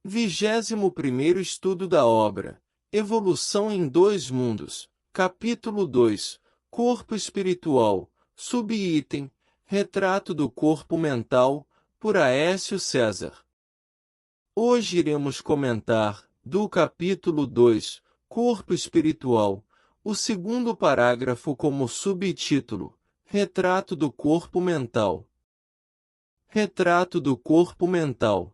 21º estudo da obra Evolução em Dois Mundos, capítulo 2, Corpo Espiritual, subitem, Retrato do Corpo Mental, por Aécio César. Hoje iremos comentar, do capítulo 2, Corpo Espiritual, o segundo parágrafo como subtítulo, Retrato do Corpo Mental. Retrato do Corpo Mental.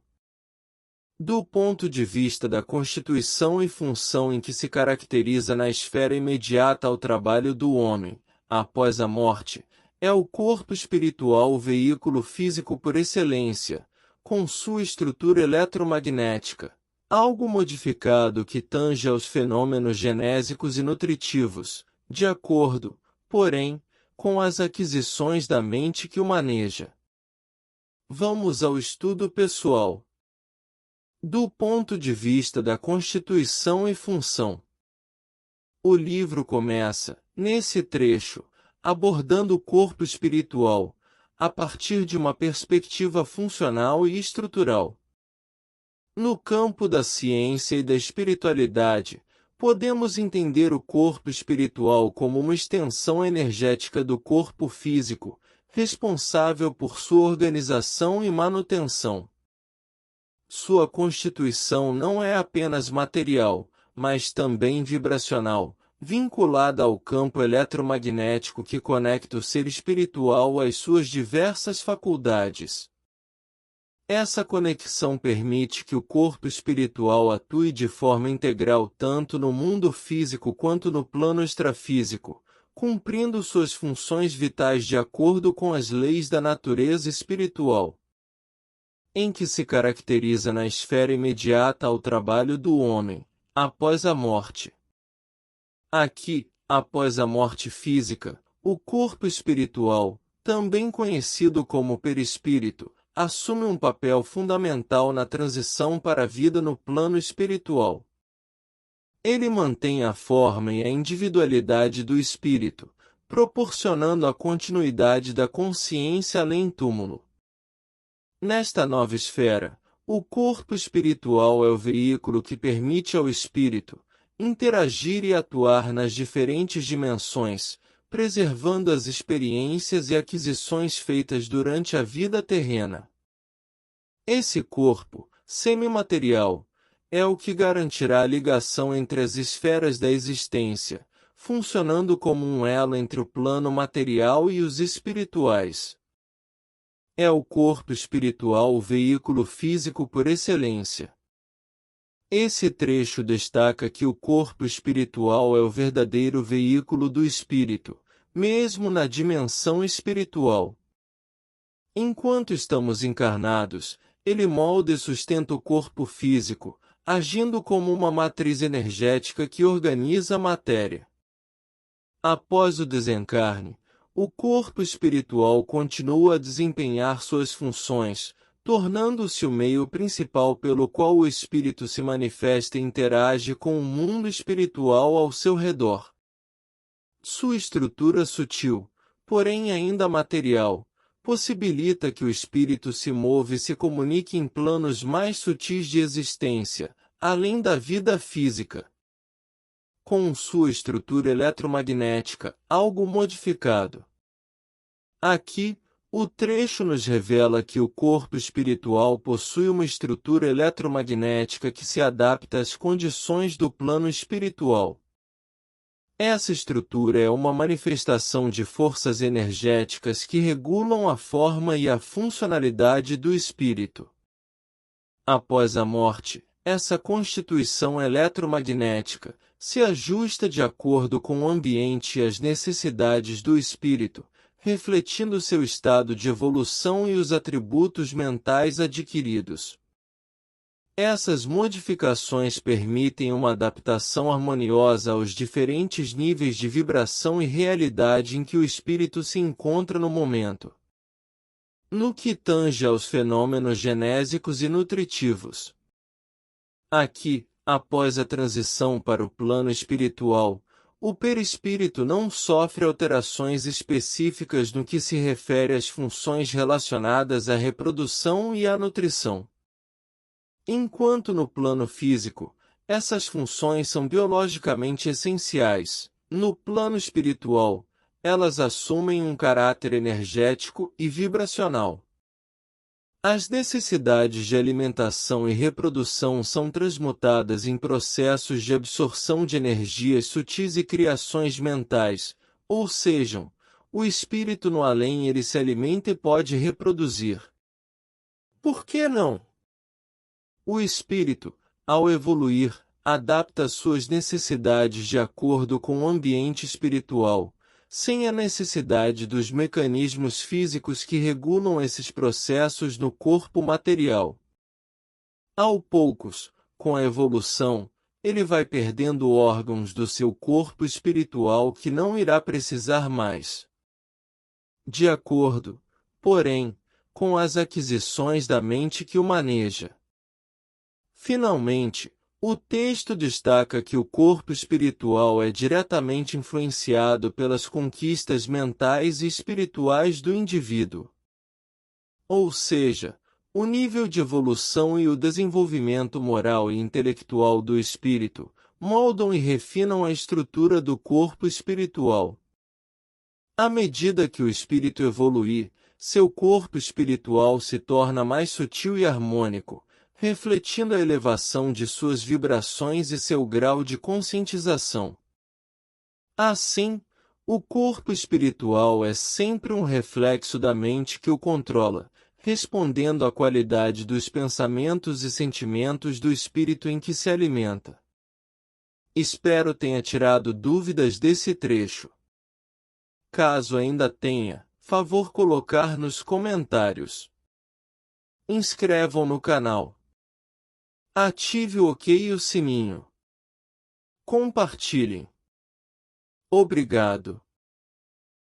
Do ponto de vista da constituição e função em que se caracteriza na esfera imediata ao trabalho do homem, após a morte, é o corpo espiritual o veículo físico por excelência, com sua estrutura eletromagnética, algo modificado que tange aos fenômenos genésicos e nutritivos, de acordo, porém, com as aquisições da mente que o maneja. Vamos ao estudo pessoal. Do ponto de vista da constituição e função. O livro começa, nesse trecho, abordando o corpo espiritual, a partir de uma perspectiva funcional e estrutural. No campo da ciência e da espiritualidade, podemos entender o corpo espiritual como uma extensão energética do corpo físico, responsável por sua organização e manutenção. Sua constituição não é apenas material, mas também vibracional, vinculada ao campo eletromagnético que conecta o ser espiritual às suas diversas faculdades. Essa conexão permite que o corpo espiritual atue de forma integral tanto no mundo físico quanto no plano extrafísico, cumprindo suas funções vitais de acordo com as leis da natureza espiritual, em que se caracteriza na esfera imediata ao trabalho do homem, após a morte. Aqui, após a morte física, o corpo espiritual, também conhecido como perispírito, assume um papel fundamental na transição para a vida no plano espiritual. Ele mantém a forma e a individualidade do espírito, proporcionando a continuidade da consciência além túmulo. Nesta nova esfera, o corpo espiritual é o veículo que permite ao espírito interagir e atuar nas diferentes dimensões, preservando as experiências e aquisições feitas durante a vida terrena. Esse corpo, semimaterial, é o que garantirá a ligação entre as esferas da existência, funcionando como um elo entre o plano material e os espirituais. É o corpo espiritual o veículo físico por excelência. Esse trecho destaca que o corpo espiritual é o verdadeiro veículo do espírito, mesmo na dimensão espiritual. Enquanto estamos encarnados, ele molda e sustenta o corpo físico, agindo como uma matriz energética que organiza a matéria. Após o desencarne, o corpo espiritual continua a desempenhar suas funções, tornando-se o meio principal pelo qual o espírito se manifesta e interage com o mundo espiritual ao seu redor. Sua estrutura sutil, porém ainda material, possibilita que o espírito se mova e se comunique em planos mais sutis de existência, além da vida física. Com sua estrutura eletromagnética, algo modificado. Aqui, o trecho nos revela que o corpo espiritual possui uma estrutura eletromagnética que se adapta às condições do plano espiritual. Essa estrutura é uma manifestação de forças energéticas que regulam a forma e a funcionalidade do espírito. Após a morte, essa constituição eletromagnética se ajusta de acordo com o ambiente e as necessidades do espírito, refletindo seu estado de evolução e os atributos mentais adquiridos. Essas modificações permitem uma adaptação harmoniosa aos diferentes níveis de vibração e realidade em que o espírito se encontra no momento. No que tange aos fenômenos genésicos e nutritivos. Aqui, após a transição para o plano espiritual, o perispírito não sofre alterações específicas no que se refere às funções relacionadas à reprodução e à nutrição. Enquanto no plano físico, essas funções são biologicamente essenciais, no plano espiritual, elas assumem um caráter energético e vibracional. As necessidades de alimentação e reprodução são transmutadas em processos de absorção de energias sutis e criações mentais, ou seja, o espírito no além ele se alimenta e pode reproduzir. Por que não? O espírito, ao evoluir, adapta suas necessidades de acordo com o ambiente espiritual, sem a necessidade dos mecanismos físicos que regulam esses processos no corpo material. Aos poucos, com a evolução, ele vai perdendo órgãos do seu corpo espiritual que não irá precisar mais. De acordo, porém, com as aquisições da mente que o maneja. Finalmente, o texto destaca que o corpo espiritual é diretamente influenciado pelas conquistas mentais e espirituais do indivíduo. Ou seja, o nível de evolução e o desenvolvimento moral e intelectual do espírito moldam e refinam a estrutura do corpo espiritual. À medida que o espírito evolui, seu corpo espiritual se torna mais sutil e harmônico, refletindo a elevação de suas vibrações e seu grau de conscientização. Assim, o corpo espiritual é sempre um reflexo da mente que o controla, respondendo à qualidade dos pensamentos e sentimentos do espírito em que se alimenta. Espero tenha tirado dúvidas desse trecho. Caso ainda tenha, favor colocar nos comentários. Inscrevam no canal. Ative o OK e o sininho. Compartilhem. Obrigado.